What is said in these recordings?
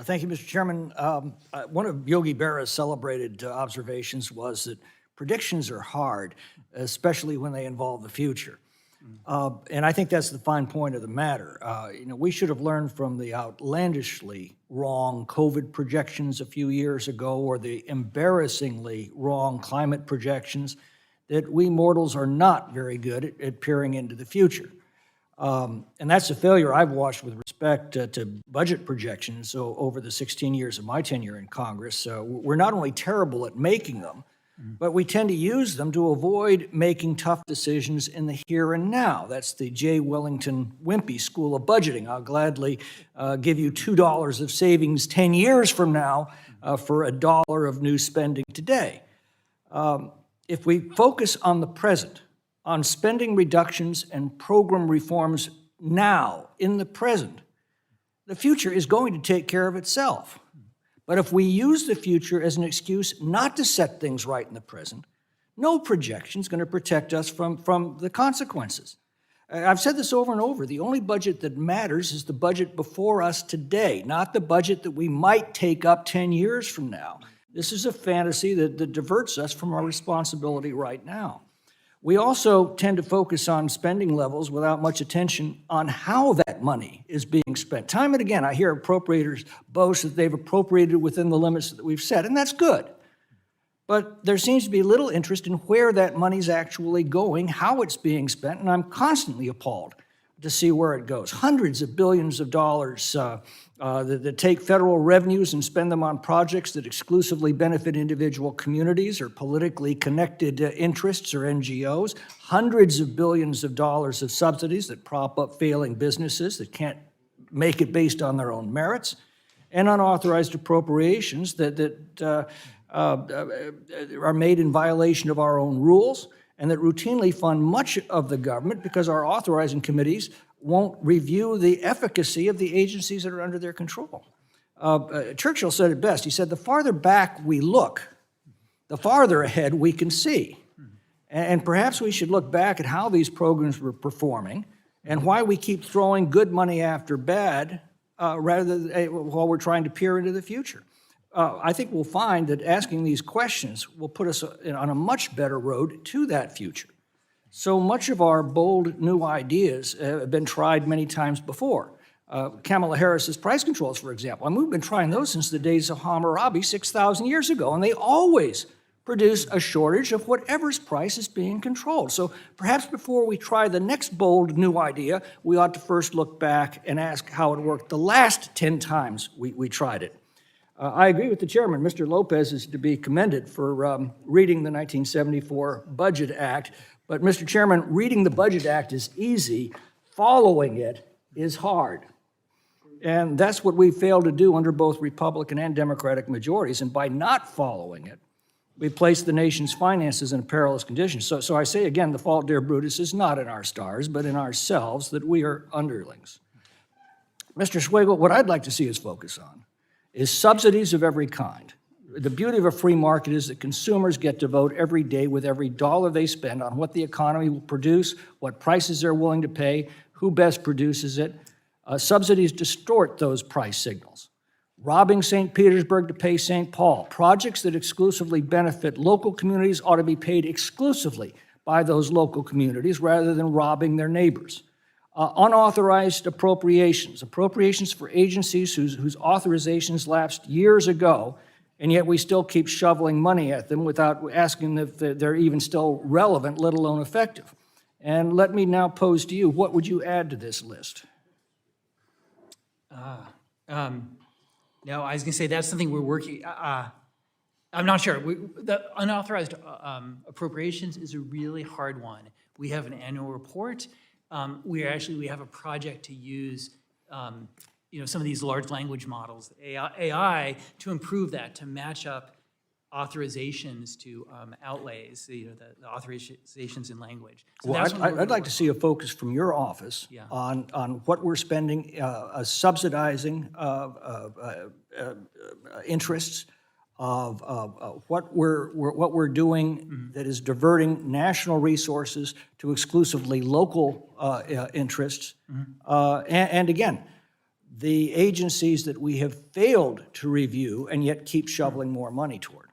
Thank you, Mr. Chairman. One of Yogi Berra's celebrated observations was that predictions are hard, especially when they involve the future. And I think that's the fine point of the matter. We should have learned from the outlandishly wrong COVID projections a few years ago, or the embarrassingly wrong climate projections, that we mortals are not very good at peering into the future. And that's a failure I've watched with respect to budget projections over the 16 years of my tenure in Congress. We're not only terrible at making them, but we tend to use them to avoid making tough decisions in the here and now. That's the J. Wellington Wimpy School of Budgeting. I'll gladly give you $2 of savings 10 years from now for $1 of new spending today. If we focus on the present, on spending reductions and program reforms now, in the present, the future is going to take care of itself. But if we use the future as an excuse not to set things right in the present, no projection is going to protect us from the consequences. I've said this over and over. The only budget that matters is the budget before us today, not the budget that we might take up 10 years from now. This is a fantasy that diverts us from our responsibility right now. We also tend to focus on spending levels without much attention on how that money is being spent. Time and again, I hear appropriators boast that they've appropriated within the limits that we've set, and that's good. But there seems to be little interest in where that money's actually going, how it's being spent, and I'm constantly appalled to see where it goes. Hundreds of billions of dollars that take federal revenues and spend them on projects that exclusively benefit individual communities or politically connected interests or NGOs. Hundreds of billions of dollars of subsidies that prop up failing businesses that can't make it based on their own merits. And unauthorized appropriations that are made in violation of our own rules and that routinely fund much of the government because our authorizing committees won't review the efficacy of the agencies that are under their control. Churchill said it best. He said, the farther back we look, the farther ahead we can see. And perhaps we should look back at how these programs were performing and why we keep throwing good money after bad rather than while we're trying to peer into the future. I think we'll find that asking these questions will put us on a much better road to that future. So much of our bold new ideas have been tried many times before. Kamala Harris's price controls, for example. I mean, we've been trying those since the days of Hammurabi 6,000 years ago, and they always produce a shortage of whatever's price is being controlled. So perhaps before we try the next bold new idea, we ought to first look back and ask how it worked the last 10 times we tried it. I agree with the chairman. Mr. Lopez is to be commended for reading the 1974 Budget Act. But, Mr. Chairman, reading the Budget Act is easy. Following it is hard. And that's what we failed to do under both Republican and Democratic majorities. And by not following it, we placed the nation's finances in a perilous condition. So I say again, the fault, dear Brutus, is not in our stars, but in ourselves, that we are underlings. Mr. Swigel, what I'd like to see us focus on is subsidies of every kind. The beauty of a free market is that consumers get to vote every day with every dollar they spend on what the economy will produce, what prices they're willing to pay, who best produces it. Subsidies distort those price signals. Robbing St. Petersburg to pay St. Paul. Projects that exclusively benefit local communities ought to be paid exclusively by those local communities rather than robbing their neighbors. Unauthorized appropriations for agencies whose authorizations lapsed years ago, and yet we still keep shoveling money at them without asking if they're even still relevant, let alone effective. And let me now pose to you, what would you add to this list? No, I was going to say that's something we're working. I'm not sure. The unauthorized appropriations is a really hard one. We have an annual report. We have a project to use some of these large language models, AI, to improve that, to match up authorizations to outlays, the authorizations in language. So well, I'd like to see a focus from your office on what we're spending, subsidizing interests of what we're doing that is diverting national resources to exclusively local interests, and again. the agencies that we have failed to review and yet keep shoveling more money toward.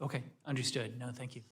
Okay, understood. No, thank you.